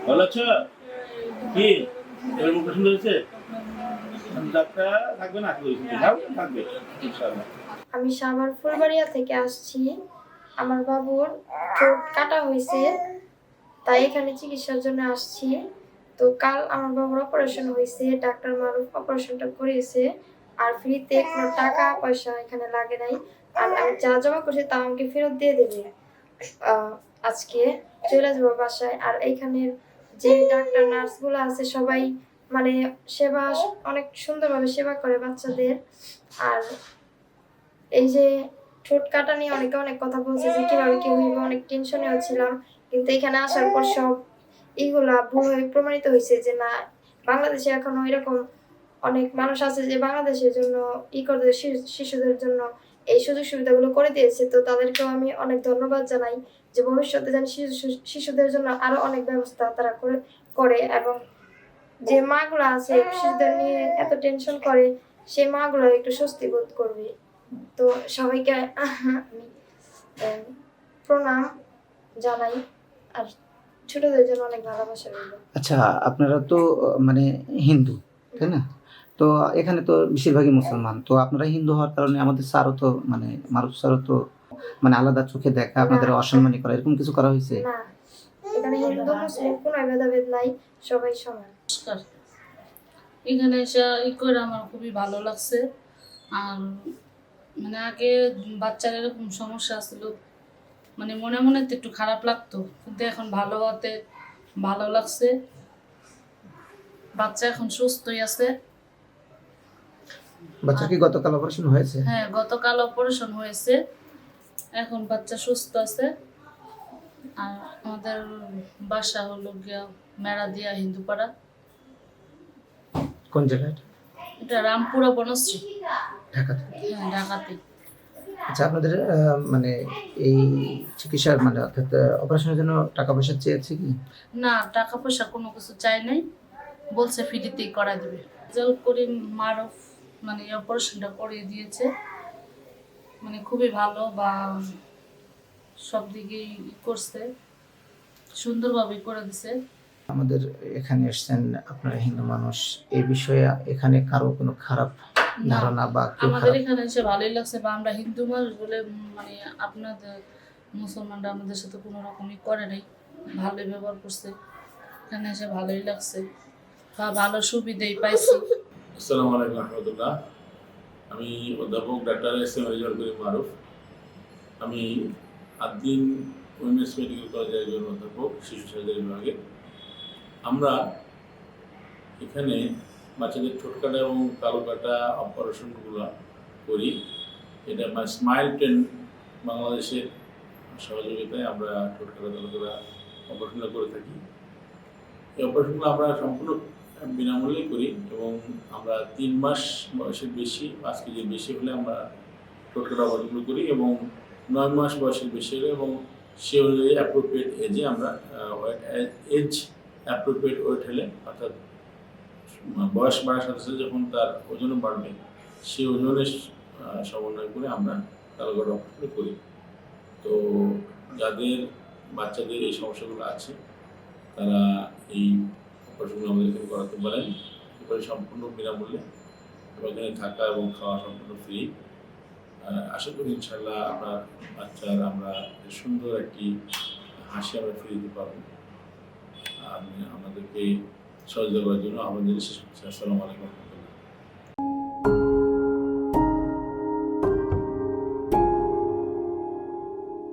ভালো আছো? কি এবার মুখ পছন্দ হয়েছে? ডাক্তার থাকবে না থাকবে ইনশাআল্লাহ। আমি সাভার ফুলবাড়িয়া থেকে আসছি। আমার বাবুর ঠোঁট কাটা হয়েছে, তাই এখানে চিকিৎসার জন্য আসছি। তো কাল আমার বাবুর অপারেশন হয়েছে, ডাক্তার মারুফ অপারেশনটা করিয়েছে। আর ফ্রিতে কোনো টাকা পয়সা এখানে লাগে নাই। আর আমি যা জমা করছি তা আমাকে ফেরত দিয়ে দেবে। আজকে চলে যাবো বাসায়। আর এইখানের যে ডাক্তার নার্স গুলো আছে সবাই মানে সেবা অনেক সুন্দরভাবে সেবা করে বাচ্চাদের। আর এই যে ঠোঁট কাটা নিয়ে অনেকে অনেক কথা বলছে যে কিভাবে কি হইবে, অনেক টেনশনেও ছিলাম। কিন্তু এখানে আসার পর সব এইগুলা ভুল হয়ে প্রমাণিত হয়েছে যে না, বাংলাদেশে এখনো এরকম অনেক মানুষ আছে যে বাংলাদেশের জন্য করে শিশুদের জন্য এই সুযোগ সুবিধাগুলো করে দিয়েছে। তো তাদেরকেও আমি অনেক ধন্যবাদ জানাই যে ভবিষ্যতে যেন শিশুদের জন্য আরো অনেক ব্যবস্থা তারা করে এবং যে মা গুলো আছে শিশুদের নিয়ে এত টেনশন করে সেই মা গুলো একটু স্বস্তি বোধ করবে। তো সবাইকে আমি প্রণাম জানাই। আর ছোটদের জন্য অনেক ভালোবাসা রইল। আচ্ছা, আপনারা তো মানে হিন্দু, তাই না? তো এখানে তো বেশিরভাগই মুসলমান। তো আপনারা হিন্দু হওয়ার কারণে আমাদের স্যারও তো মানে মারুফ স্যারও তো মানে আলাদা চোখে দেখা, আপনাদের অসম্মানী করা এরকম কিছু করা হয়েছে? না, এখানে হিন্দু মুসলিম কোনো ভেদাভেদ নাই, সবাই সমান। নমস্কার। এখানে এসে করে আমার খুবই ভালো লাগছে। আর মানে আগে বাচ্চার এরকম সমস্যা ছিল, মানে মনে মনে তো একটু খারাপ লাগতো, কিন্তু এখন ভালো হতে ভালো লাগছে। বাচ্চা এখন সুস্থই আছে। বাচ্চার কি গতকাল অপারেশন হয়েছে? হ্যাঁ, গতকাল অপারেশন হয়েছে, এখন বাচ্চা সুস্থ আছে। আর আমাদের বাসা হলো গিয়া মেরাদিয়া হিন্দুপাড়া। কোন জায়গায়? এটা রামপুরা বনশ্রী, ঢাকাতে। হ্যাঁ, ঢাকাতে। আচ্ছা, আপনাদের মানে এই চিকিৎসার মানে অর্থাৎ অপারেশনের জন্য টাকা পয়সা চেয়েছে কি? না, টাকা পয়সা কোনো কিছু চাই নাই, বলছে ফ্রিতেই করা দেবে। রেজাল্ট করে মারুফ মানে অপারেশনটা করিয়ে দিয়েছে, মানে খুবই ভালো বা সব দিকেই করছে, সুন্দরভাবে করে দিছে। আমাদের এখানে এসেছেন আপনারা হিন্দু মানুষ, এই বিষয়ে এখানে কারো কোনো খারাপ ধারণা বা কেউ আমাদের খারাপ? এখানে এসে ভালোই লাগছে, বা আমরা হিন্দু মানুষ বলে মানে আপনাদের মুসলমানরা আমাদের সাথে কোনো রকমই করে নাই, ভালোই ব্যবহার করছে। এখানে এসে ভালোই লাগছে বা ভালো সুবিধাই পাইছি। আসসালামু আলাইকুম রহমতুল্লাহ। আমি অধ্যাপক ডাক্তার এস.এম. রেজাউল করিম মারুফ। আমি আদ্দিন উইমেন্স মেডিকেল কলেজের একজন অধ্যাপক, শিশু সার্জারি বিভাগে। আমরা এখানে বাচ্চাদের ঠোঁট কাটা এবং কালো কাটা অপারেশনগুলো করি। এটা স্মাইল ট্রেন বাংলাদেশের সহযোগিতায় আমরা ঠোঁট কাটা কালো কাটা অপারেশনগুলো করে থাকি। এই অপারেশনগুলো আমরা সম্পূর্ণ বিনামূল্যে করি এবং আমরা 3 মাস বয়সের বেশি, 5 কেজির বেশি হলে আমরা ঠোঁট কাটা অপারেশনগুলো করি এবং 9 মাস বয়সের বেশি হলে এবং সে অনুযায়ী অ্যাপ্রোপ্রিয়েট এজে আমরা এজ অ্যাপ্রোপ্রিয়েট ওয়েট হলে, অর্থাৎ বয়স বাড়ার সাথে সাথে যখন তার ওজনও বাড়বে সেই ওজনের সমন্বয় করে আমরা কালো কাটা অপারেশন করি। তো যাদের বাচ্চাদের এই সমস্যাগুলো আছে তারা এই অপারেশনগুলো আমাদের এখানে করাতে পারেন। এবারে সম্পূর্ণ বিনামূল্যে এবং এখানে থাকা এবং খাওয়া সম্পূর্ণ ফ্রি। আশা করি ইনশাল্লাহ আপনার বাচ্চার আমরা সুন্দর একটি হাসি আমরা ফিরে দিতে পারবো। আমি আমাদেরকে সহযোগিতা করার জন্য আমাদের শেষ করছি। আসসালামু আলাইকুম।